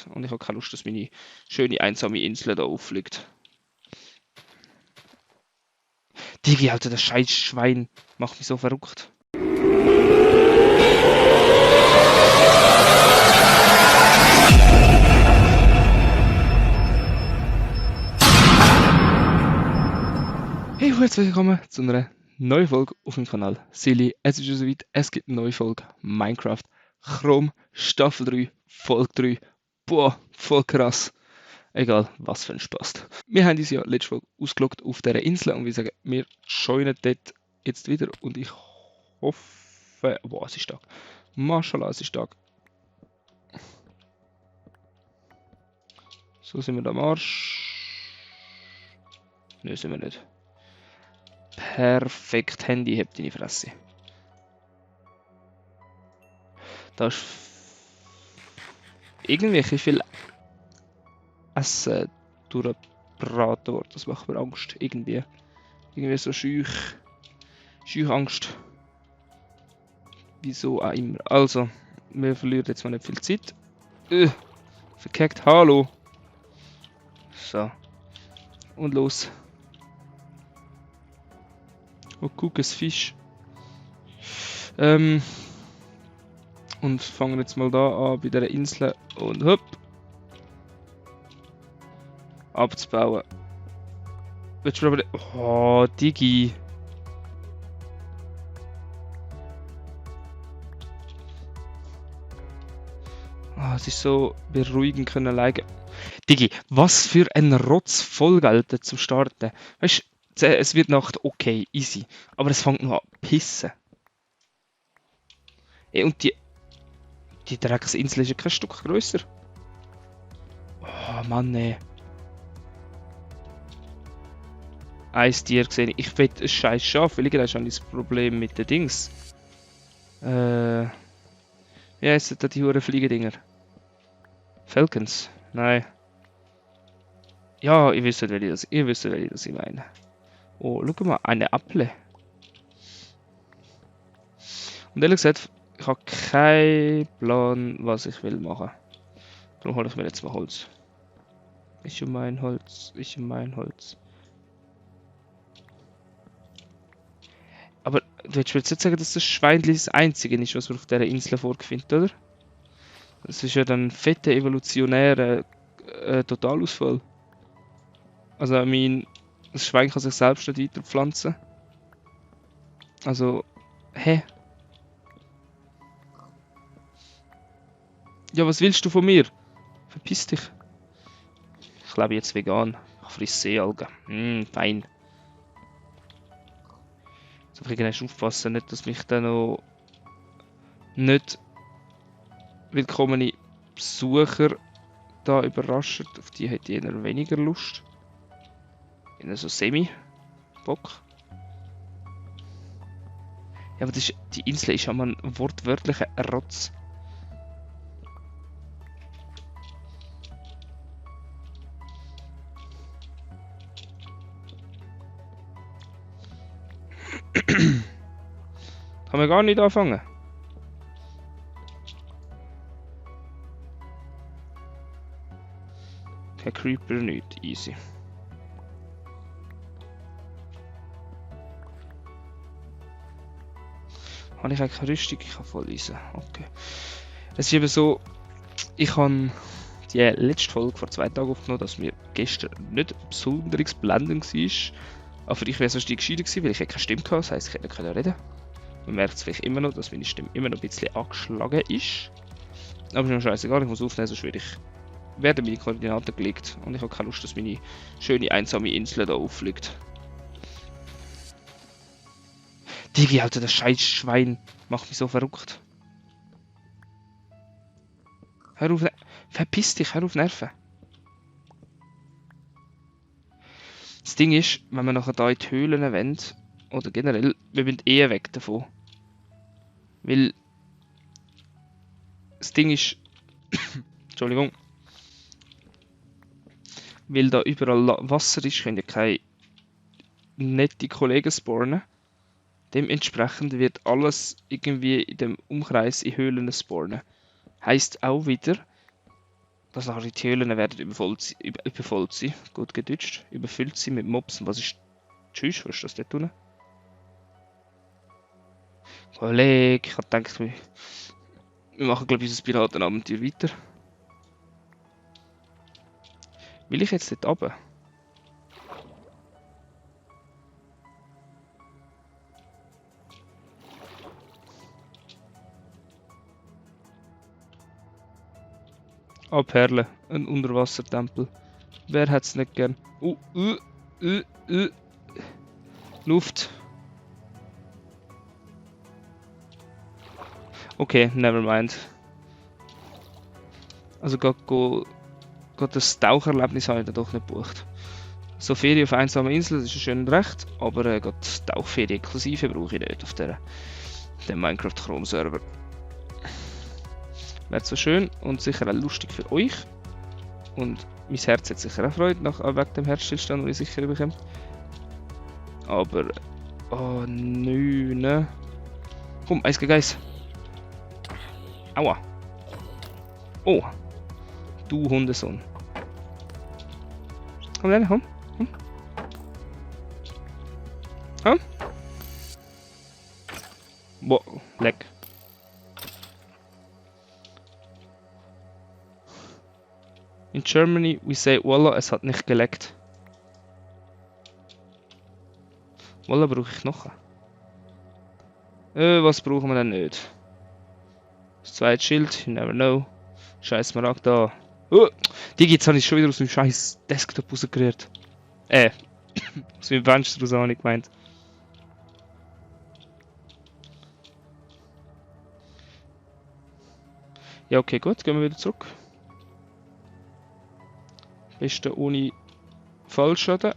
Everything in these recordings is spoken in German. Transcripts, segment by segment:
gelegt und ich habe keine Lust, dass meine schöne einsame Insel da auffliegt. Digi, Alter, das scheiß Schwein macht mich so verrückt. Hey, herzlich willkommen zu einer neuen Folge auf dem Kanal Silly. Es ist schon soweit, es gibt eine neue Folge Minecraft Chrome Staffel 3, Folge 3. Boah, voll krass. Egal, was für ein Spaß. Wir haben uns ja letzte Folge ausgeloggt auf dieser Insel und wir sagen, wir joinen dort jetzt wieder und ich hoffe... Boah, es ist stark. Maschallah, es ist stark. So sind wir da am Arsch. Nein, sind wir nicht. Perfekt, Handy, hebt deine Fresse. Da ist irgendwie viel Essen durchgebraten worden. Das macht mir Angst. Irgendwie so Scheuchangst. Wieso auch immer. Also, wir verlieren jetzt mal nicht viel Zeit. Verkackt, hallo. So. Und los. Oh, guck, es Fisch. Und fangen jetzt mal da an bei dieser Insel und hopp. Abzubauen. Willst du aber... Oh, Digi. Es ist so beruhigend können liegen. Digi, was für ein Rotzfolge, Alter, zum Starten. Weißt du, es wird Nacht okay, easy. Aber es fängt noch an pissen. Und die Drecksinsel ist ja kein Stück grösser. Oh Mann, ey. Ein Tier gesehen. Ich will ein scheiß Schaf, weil ich habe das Problem mit den Dings. Wie heissen da die Huren Fliegedinger? Falcons? Nein. Ja, ihr wisst, welche das ich meine. Oh, schau mal, eine Apfel. Und ehrlich gesagt, ich habe keinen Plan, was ich will machen. Darum hole ich mir jetzt mal Holz. Ich um mein Holz. Aber du willst jetzt nicht sagen, dass das Schweinli das Einzige ist, was man auf dieser Insel vorfindet, oder? Das ist ja dann ein fetter evolutionärer Totalausfall. Also das Schwein kann sich selbst nicht weiterpflanzen. Also, hä? Ja, was willst du von mir? Verpiss dich. Ich lebe jetzt vegan. Ich friss Seealgen. Fein. So ich aufpassen, nicht, dass mich dann noch nicht willkommene Besucher da überraschen. Auf die hätte ich eher weniger Lust. In so Semi-Bock. Ja, aber die Insel ist ja mal ein wortwörtlicher Rotz. Kann man gar nicht anfangen. Kein Creeper, nicht. Easy. Habe ich eigentlich Rüstung? Ich kann voll lesen. Okay. Es ist eben so, ich habe die letzte Folge vor 2 Tagen aufgenommen, dass mir gestern nicht besonders blendend war. Aber ich wäre sonst die gescheiter gewesen, weil ich keine Stimme hatte, das heisst, ich hätte nicht reden können. Man merkt es vielleicht immer noch, dass meine Stimme immer noch ein bisschen angeschlagen ist. Aber ist mir scheißegal, ich muss aufnehmen, sonst werden meine Koordinaten gelegt. Und ich habe keine Lust, dass meine schöne einsame Insel da auffliegt. Digi, Alter, das scheiß Schwein macht mich so verrückt. Hör auf, verpiss dich, hör auf Nerven. Das Ding ist, wenn wir nachher da in die Höhlen wollen, oder generell, wir müssen eher weg davon. Weil das Ding ist, Entschuldigung, weil da überall Wasser ist, können ja keine nette Kollegen spawnen. Dementsprechend wird alles irgendwie in dem Umkreis in Höhlen spawnen. Heißt auch wieder, dass nachher die Höhlen werden überfüllt sein. Gut gedeutscht. Überfüllt sein mit Mobs. Und was ist... Tschüss, was ist das dort unten? Kollege, ich hab gedacht, wir machen glaube ich unser Piratenabenteuer weiter. Will ich jetzt dort runter? Ah, Perle, ein Unterwassertempel. Wer hat's nicht gern? Luft. Okay, never mind. Also gerade das Tauchererlebnis habe ich dann doch nicht gebucht. So Ferien auf einsamer Insel, das ist schön und recht, aber gerade Tauchferien inklusive brauche ich nicht auf dem Minecraft Chrome Server. Wäre so schön und sicher auch lustig für euch. Und mein Herz hat sicher auch Freude wegen dem Herzstillstand, den ich sicher bekomme. Aber... Oh, nö, ne? Komm, Eis gegen Eis. Aua. Oh. Du Hundesohn. Komm, Lene, komm. Komm. Boah, leck. In Germany we say Wallah, es hat nicht geleckt. Wallah brauche ich noch. Was brauchen wir denn nicht? Das zweite Schild, you never know. Scheiß Smaragd. Die jetzt habe ich schon wieder aus dem scheiß Desktop rausgerührt. Aus dem Fenster raus habe ich gemeint. Ja, okay, gut, gehen wir wieder zurück. Beste ohne Fallschaden.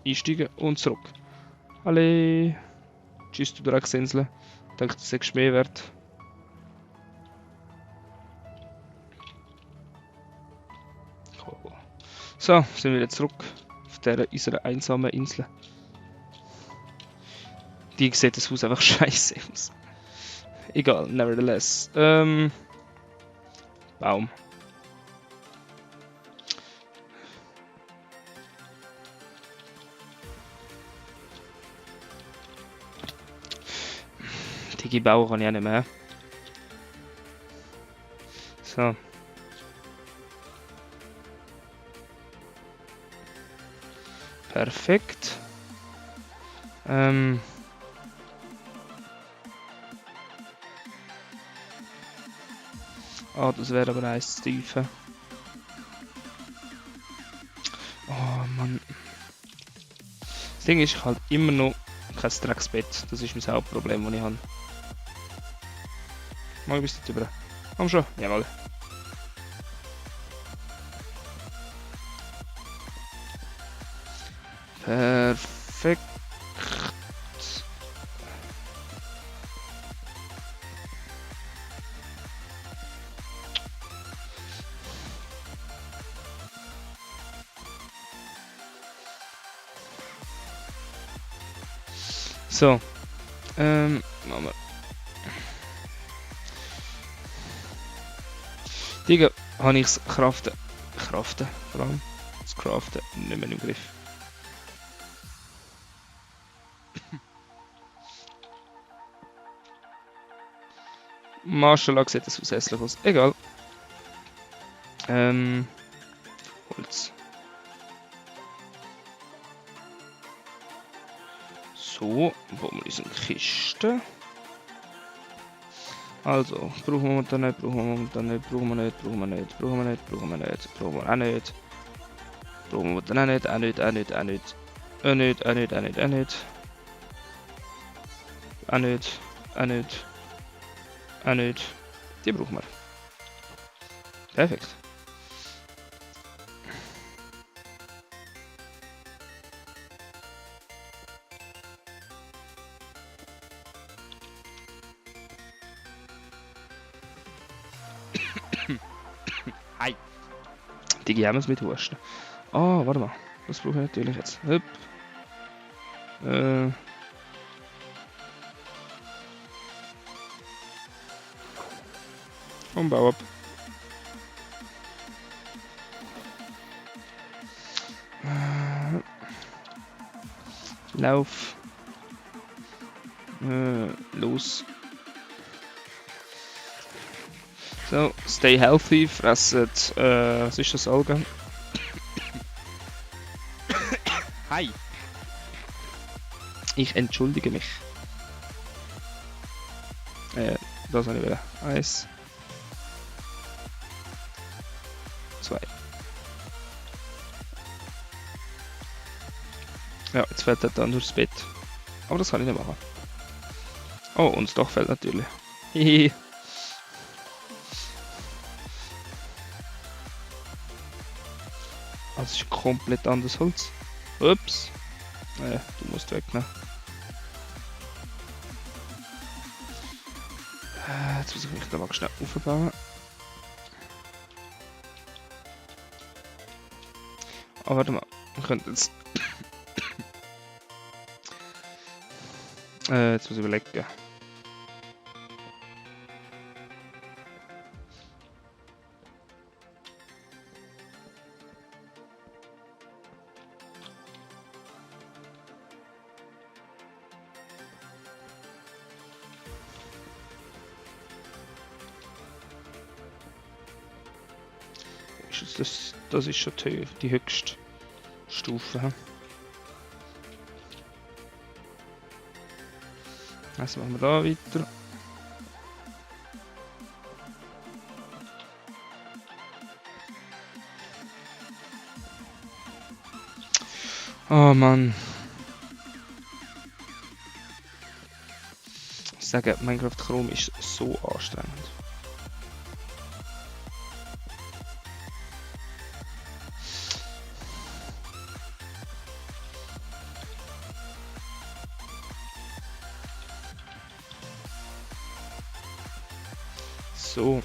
Einsteigen und zurück. Alle. Tschüss, du Drecksensel. Ich denke, das ist mehr wert. So, sind wir jetzt zurück auf unserer einsamen Insel. Die sieht das Haus einfach scheiße aus. Egal, nevertheless. Baum. Die Bauer kann ich auch nicht mehr. So. Perfekt. Das wäre aber eins zu tief. Oh Mann. Das Ding ist, ich habe immer noch kein Drecksbett. Das ist mein Hauptproblem, das ich habe. Mal bis dort über. Komm schon. Jawohl. Perfekt. So. Machen wir. Digga, habe ich das Craften, vor allem das Craften nicht mehr im Griff. Marshall sieht das hässlich aus. Egal. Holz. So, wo wir unsere Kiste. Also, brauchen wir momentan nicht, brauchen wir momentan nicht, brauchen wir nicht, brauchen wir nicht, brauchen wir nicht, brauchen wir nicht, brauchen wir auch nicht. Brauchen wir momentan auch nicht, auch nicht, auch nicht, auch nicht. Auch nicht, auch nicht, auch nicht, auch nicht. Auch nicht, auch nicht. Auch nicht. Die brauchen wir. Perfekt. Hi. Digi, haben wir es mit Husten. Warte mal. Das brauche ich natürlich jetzt. Hup. Und bau ab. Lauf. Los. So, stay healthy, fresset, was ist das, Algen? Hi! Ich entschuldige mich. Das habe ich wieder. 1. 2. Ja, jetzt fällt er dann durchs Bett. Aber das kann ich nicht machen. Oh, und das Dach fällt natürlich. Hihi. Das ist komplett anderes Holz. Ups. Naja, du musst weg, ne? Jetzt muss ich mich da mal schnell aufbauen. Aber warte mal, wir könnten jetzt... jetzt muss ich überlegen. Das ist schon die höchste Stufe. Also machen wir da weiter. Oh Mann. Ich sage, Minecraft Chrome ist so anstrengend. So.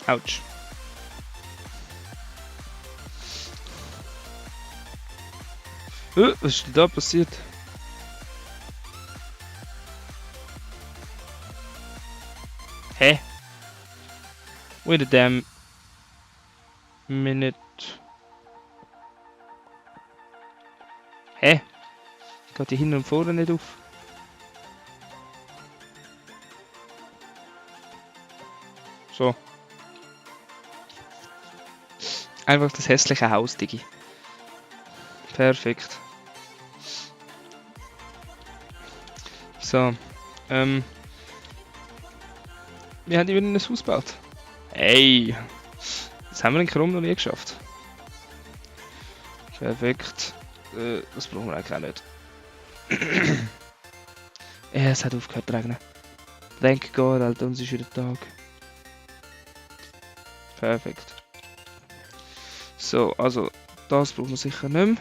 Autsch. Was ist denn da passiert? Hä? Wait a damn minute. Hä? Geht die hinten und vorne nicht auf? So. Einfach das hässliche Haus, Digi. Perfekt. So. Wir haben wieder ein Haus gebaut. Ey! Das haben wir in Chrome noch nie geschafft. Perfekt. Das brauchen wir eigentlich auch nicht. Es hat aufgehört zu regnen. Thank God, Alter, uns ist wieder Tag. Perfekt. So, also, das brauchen wir sicher nicht mehr.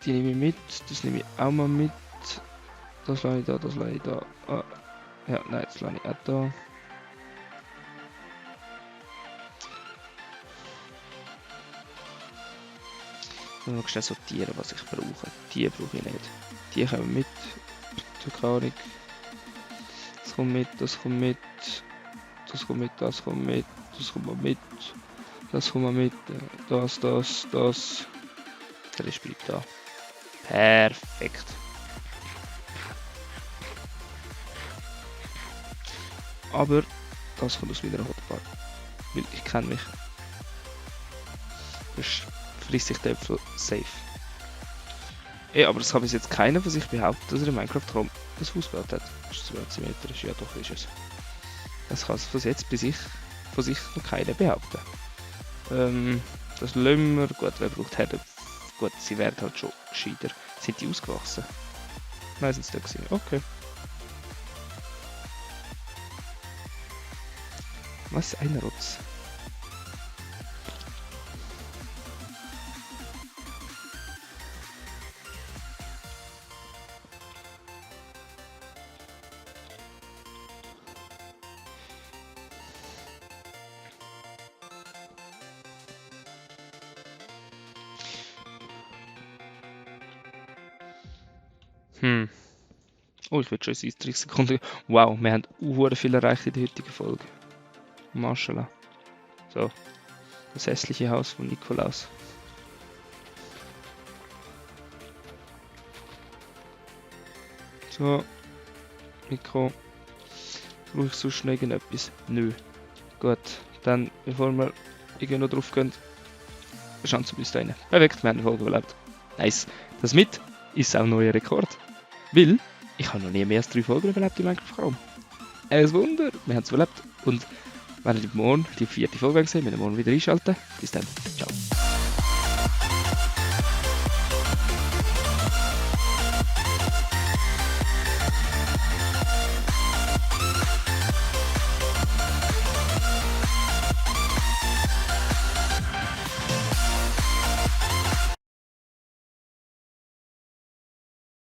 Die nehme ich mit, das nehme ich auch mal mit. Das lasse ich da, das lasse ich da. Ah. Ja, nein, das lasse ich auch da. Ich muss noch schnell sortieren, was ich brauche. Die brauche ich nicht. Die kommen mit. Keine Ahnung. Das kommt mit, das kommt mit. Das kommt mit, das kommt mit. Das kommt mal mit. Das kommt mal mit. Das. Der Rest bleibt da. Perfekt. Aber das kommt aus meiner Hotbar. Weil ich kenne mich. Das frisst sich der Äpfel safe. Ja, aber das kann bis jetzt keiner von sich behaupten, dass er in Minecraft Raum das Haus gebaut hat. Das ist 2 cm, ja doch ist es. Das kann es von jetzt bis von sich noch keiner behaupten. Das lassen wir. Gut, wer braucht Herde? Gut, sie werden halt schon gescheiter. Sind die ausgewachsen? Nein, sind sie da gewesen. Okay. Was? Ein Rotz. Oh, ich will schon in 30 Sekunden. Wow, wir haben sehr viel erreicht in der heutigen Folge. Mashallah. So, das hässliche Haus von Nikolaus. So, Mikro. Brauche ich sonst noch irgendetwas? Nö. Gut, dann, bevor wir irgendwie noch drauf gehen, schauen wir uns da rein. Perfekt, wir haben die Folge überlebt. Nice. Das mit ist auch ein neuer Rekord. Weil, ich habe noch nie mehr als 3 Folgen überlebt im Minecraft-Raum. Ein Wunder, wir haben es überlebt. Und wenn ihr morgen die 4. Folge gesehen, müsst ihr morgen wieder einschalten. Bis dann, ciao.